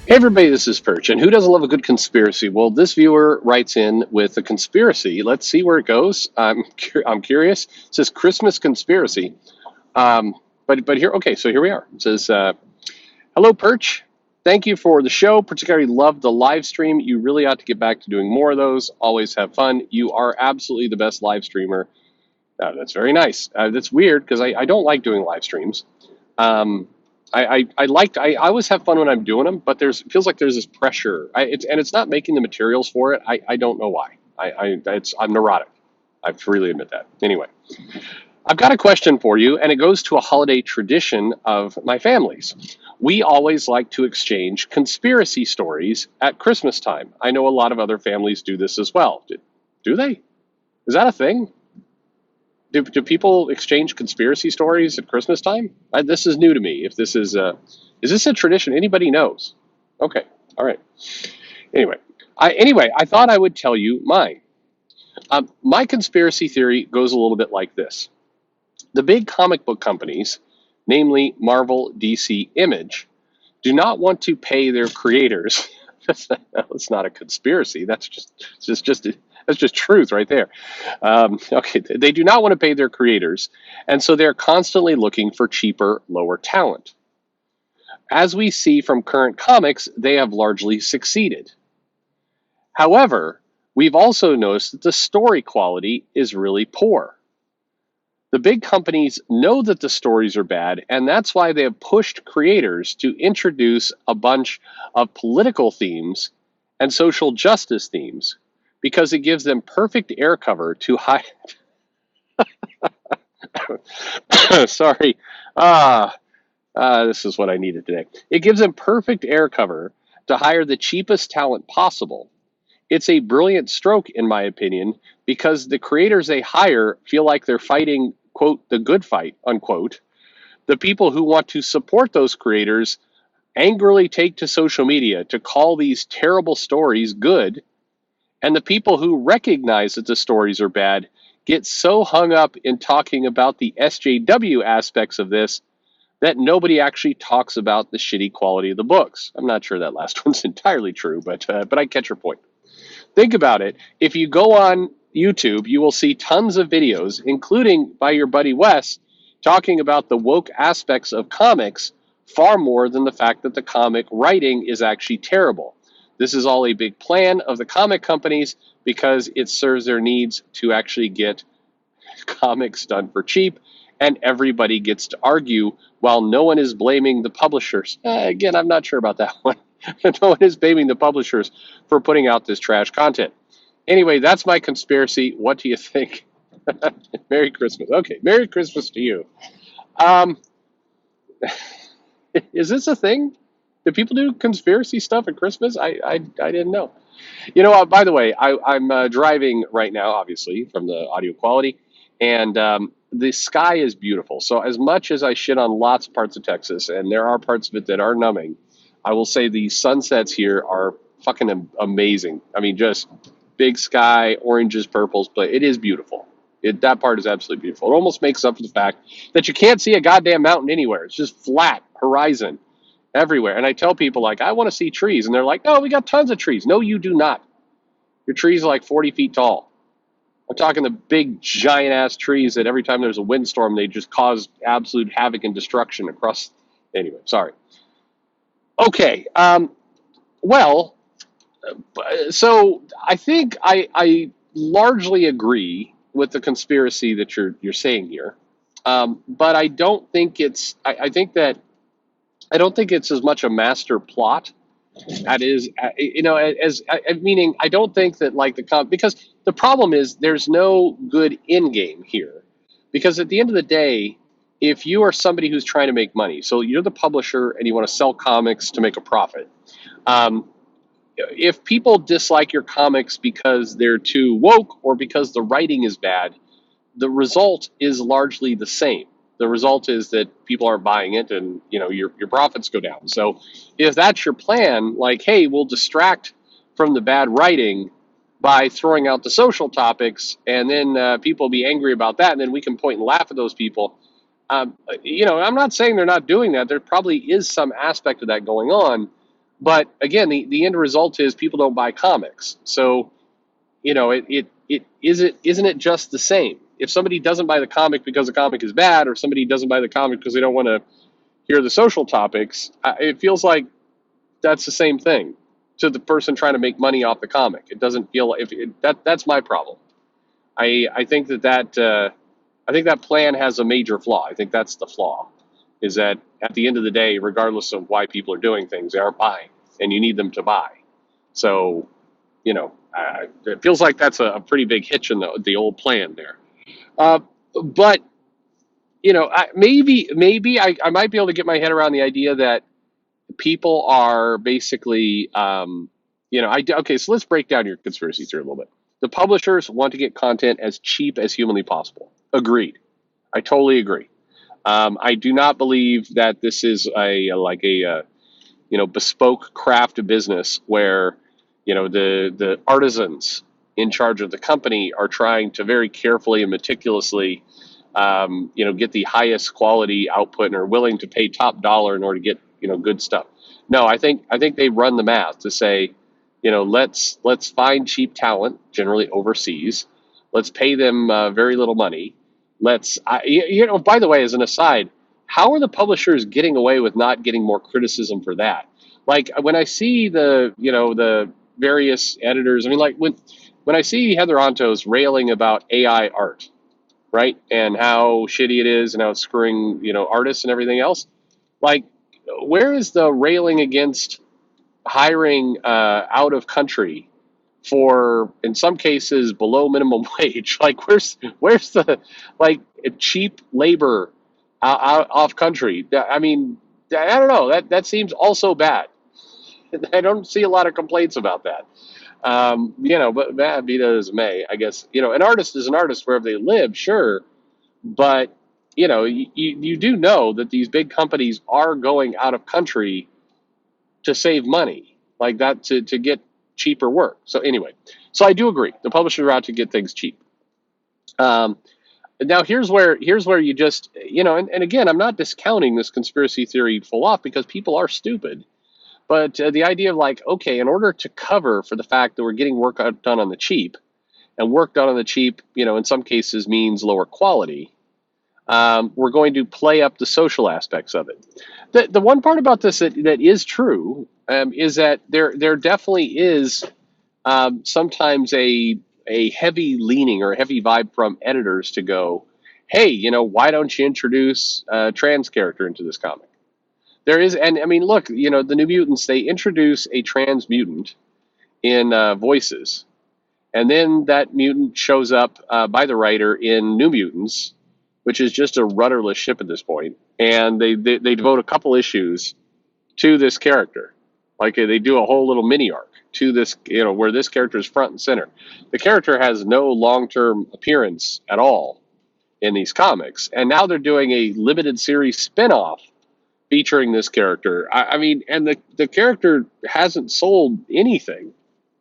Hey everybody, this is Perch, and who doesn't love a good conspiracy? Well, this viewer writes in with a conspiracy. Let's see where it goes. I'm curious. It says Christmas conspiracy. Um, but here, okay, so here we are. It says, "Hello Perch, thank you for the show. Particularly love the live stream. You really ought to get back to doing more of those. Always have fun. You are absolutely the best live streamer." That's very nice. That's weird because I don't like doing live streams. Um, I always have fun when I'm doing them, but there's it feels like there's this pressure. It's not making the materials for it. I don't know why. I'm neurotic. I freely admit that. Anyway, I've got a question for you, and it goes to a holiday tradition of my family's. We always like to exchange conspiracy stories at Christmas time. I know a lot of other families do this as well. Do they? Is that a thing? Do people exchange conspiracy stories at Christmas time? This is new to me. If is this a tradition anybody knows? Okay, all right. Anyway, I thought I would tell you mine. My conspiracy theory goes a little bit like this: the big comic book companies, namely Marvel, DC, Image, do not want to pay their creators. That's not a conspiracy. That's just truth right there. Okay, they do not want to pay their creators, and so they're constantly looking for cheaper, lower talent. As we see from current comics, they have largely succeeded. However, we've also noticed that the story quality is really poor. The big companies know that the stories are bad, and that's why they have pushed creators to introduce a bunch of political themes and social justice themes because it gives them perfect air cover to hide. Sorry. Ah, this is what I needed today. It gives them perfect air cover to hire the cheapest talent possible. It's a brilliant stroke, in my opinion, because the creators they hire feel like they're fighting, quote, the good fight, unquote. The people who want to support those creators angrily take to social media to call these terrible stories good, and the people who recognize that the stories are bad get so hung up in talking about the SJW aspects of this that nobody actually talks about the shitty quality of the books. I'm not sure that last one's entirely true, but I catch your point. Think about it. If you go on YouTube, you will see tons of videos, including by your buddy Wes, talking about the woke aspects of comics far more than the fact that the comic writing is actually terrible. This is all a big plan of the comic companies because it serves their needs to actually get comics done for cheap, and everybody gets to argue while no one is blaming the publishers. Again, I'm not sure about that one. No one is blaming the publishers for putting out this trash content. Anyway, that's my conspiracy. What do you think? Merry Christmas. Okay, Merry Christmas to you. Um, is this a thing? Do people do conspiracy stuff at Christmas? I didn't know. You know, by the way, I'm driving right now, obviously, from the audio quality, and the sky is beautiful. So, as much as I shit on lots of parts of Texas, and there are parts of it that are numbing, I will say the sunsets here are fucking amazing. I mean, just big sky, oranges, purples, but it is beautiful. That part is absolutely beautiful. It almost makes up for the fact that you can't see a goddamn mountain anywhere. It's just flat horizon everywhere. And I tell people, like, I want to see trees. And they're like, no, we got tons of trees. No, you do not. Your trees are like 40 feet tall. I'm talking the big, giant ass trees that every time there's a windstorm, they just cause absolute havoc and destruction across. Anyway, sorry. Okay. Well, so I think I largely agree with the conspiracy that you're saying here. But I don't think I think that I don't think it's as much a master plot. That is, meaning I don't think that like because the problem is there's no good end game here. Because at the end of the day, if you are somebody who's trying to make money, so you're the publisher and you want to sell comics to make a profit, um, if people dislike your comics because they're too woke or because the writing is bad, the result is largely the same. The result is that people aren't buying it, and your profits go down. So, if that's your plan, like, hey, we'll distract from the bad writing by throwing out the social topics, and then people will be angry about that, and then we can point and laugh at those people. I'm not saying they're not doing that. There probably is some aspect of that going on, But again, the end result is people don't buy comics. So it isn't it just the same? If somebody doesn't buy the comic because the comic is bad, or somebody doesn't buy the comic because they don't want to hear the social topics, it feels like that's the same thing to the person trying to make money off the comic. It doesn't feel if it, that's my problem. I think I think that plan has a major flaw. I think that's the flaw, is that at the end of the day, regardless of why people are doing things, they aren't buying, and you need them to buy. So it feels like that's a pretty big hitch in the old plan there. Uh, but maybe I might be able to get my head around the idea that people are basically, okay. So let's break down your conspiracy theory a little bit. The publishers want to get content as cheap as humanly possible. Agreed. I totally agree. I do not believe that this is a bespoke craft business where the artisans in charge of the company are trying to very carefully and meticulously get the highest quality output and are willing to pay top dollar in order to get good stuff. No, I think they run the math to say, let's find cheap talent, generally overseas. Let's pay them very little money. By the way, as an aside, how are the publishers getting away with not getting more criticism for that? Like when I see the various editors, I mean, like when I see Heather Ontos railing about AI art, right, and how shitty it is and how it's screwing artists and everything else, like where is the railing against hiring out of country for, in some cases, below minimum wage? Like where's the like cheap labor out off country? I mean, I don't know, that seems also bad. I don't see a lot of complaints about that. But that be that as may, I guess an artist is an artist wherever they live, sure, but you do know that these big companies are going out of country to save money, like that, to get cheaper work. So anyway, so I do agree the publishers are out to get things cheap. Um, Now here's where you just and again, I'm not discounting this conspiracy theory full off because people are stupid. But the idea of like, okay, in order to cover for the fact that we're getting work done on the cheap, and work done on the cheap, in some cases means lower quality. We're going to play up the social aspects of it. The one part about this that is true is that there definitely is sometimes a heavy leaning or a heavy vibe from editors to go, hey, why don't you introduce a trans character into this comic? There is, and I mean, look, the New Mutants, they introduce a trans mutant in Voices, and then that mutant shows up by the writer in New Mutants, which is just a rudderless ship at this point, and they devote a couple issues to this character. Like they do a whole little mini arc to this, where this character is front and center. The character has no long-term appearance at all in these comics, and now they're doing a limited series spin-off featuring this character. I mean, and the character hasn't sold anything.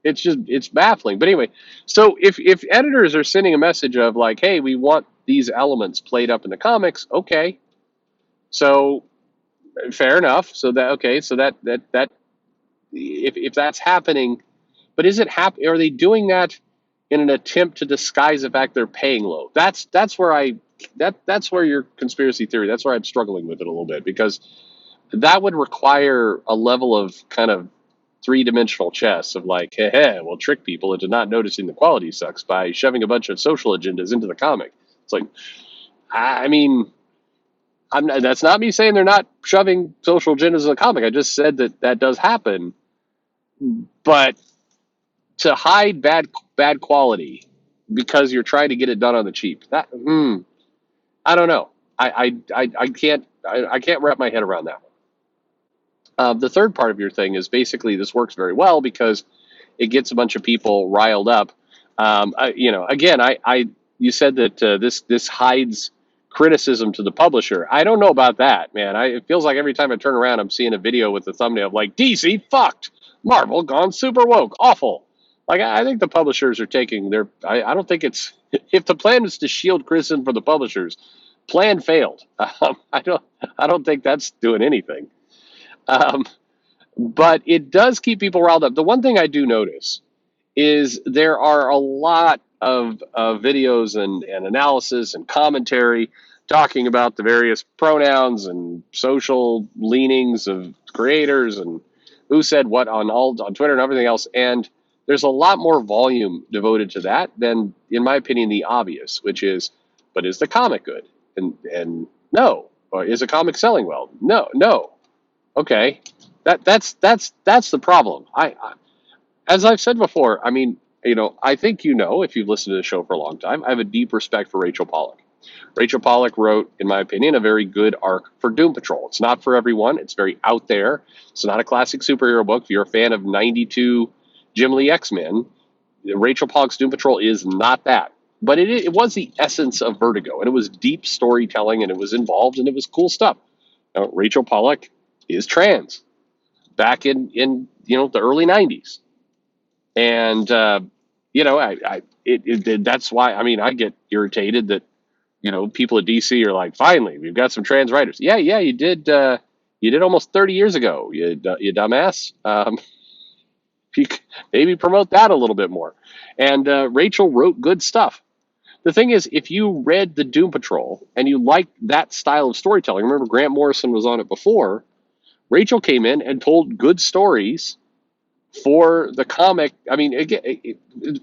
It's baffling. But anyway, so if editors are sending a message of like, hey, we want these elements played up in the comics, okay, so fair enough. So that okay, so that if that's happening, but is it are they doing that in an attempt to disguise the fact they're paying low? That's where that's where your conspiracy theory. That's where I'm struggling with it a little bit, because that would require a level of kind of three-dimensional chess of like, hey, we'll trick people into not noticing the quality sucks by shoving a bunch of social agendas into the comic. It's like, I mean, that's not me saying they're not shoving social agendas in the comic. I just said that does happen, but to hide bad quality because you're trying to get it done on the cheap, I don't know. I can't wrap my head around that. The third part of your thing is basically this works very well because it gets a bunch of people riled up. Again, you said that this hides criticism to the publisher. I don't know about that, man. It feels like every time I turn around, I'm seeing a video with a thumbnail of like DC fucked, Marvel gone super woke, awful. Like I think the publishers are taking their. I don't think it's if the plan is to shield criticism from the publishers, plan failed. I don't think that's doing anything. Um, but it does keep people riled up. The one thing I do notice is there are a lot of videos and analysis and commentary talking about the various pronouns and social leanings of creators and who said what on Twitter and everything else. And there's a lot more volume devoted to that than, in my opinion, the obvious, which is, but is the comic good? And no. Or is the comic selling well? No, no. Okay, that's the problem. As I've said before, I mean, I think if you've listened to the show for a long time, I have a deep respect for Rachel Pollack. Rachel Pollack wrote, in my opinion, a very good arc for Doom Patrol. It's not for everyone. It's very out there. It's not a classic superhero book. If you're a fan of 92 Jim Lee X-Men, Rachel Pollack's Doom Patrol is not that. But it was the essence of Vertigo, and it was deep storytelling, and it was involved, and it was cool stuff. Now, Rachel Pollack is trans back in the early 90s. And that's why, I mean, I get irritated that people at DC are like, finally we've got some trans writers. Yeah, you did almost 30 years ago, you dumbass. You maybe promote that a little bit more. And Rachel wrote good stuff. The thing is, if you read the Doom Patrol and you liked that style of storytelling, remember Grant Morrison was on it before, Rachel came in and told good stories for the comic. I mean, again,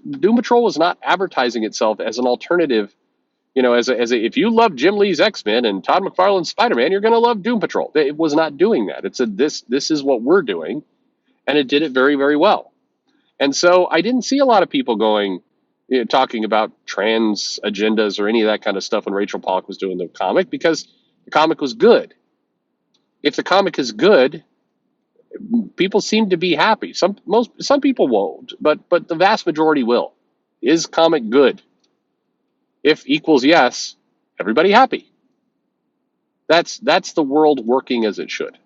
Doom Patrol was not advertising itself as an alternative. If you love Jim Lee's X-Men and Todd McFarlane's Spider-Man, you're going to love Doom Patrol. It was not doing that. It said this is what we're doing, and it did it very, very well. And so I didn't see a lot of people talking about trans agendas or any of that kind of stuff when Rachel Pollack was doing the comic, because the comic was good. If the comic is good, people seem to be happy. Some people won't, but the vast majority will. Is comic good? If equals yes, everybody happy. That's the world working as it should.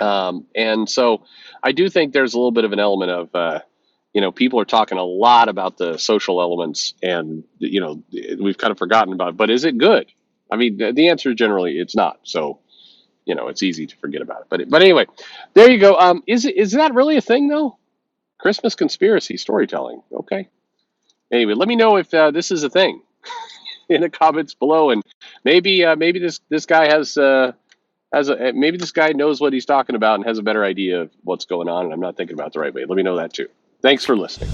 And so I do think there's a little bit of an element of people are talking a lot about the social elements, and we've kind of forgotten about it. But is it good? I mean, the answer is generally it's not. So it's easy to forget about it. But anyway, there you go. Is that really a thing though? Christmas conspiracy storytelling. Okay. Anyway, let me know if this is a thing in the comments below, and maybe this guy maybe this guy knows what he's talking about and has a better idea of what's going on, and I'm not thinking about it the right way. Let me know that too. Thanks for listening.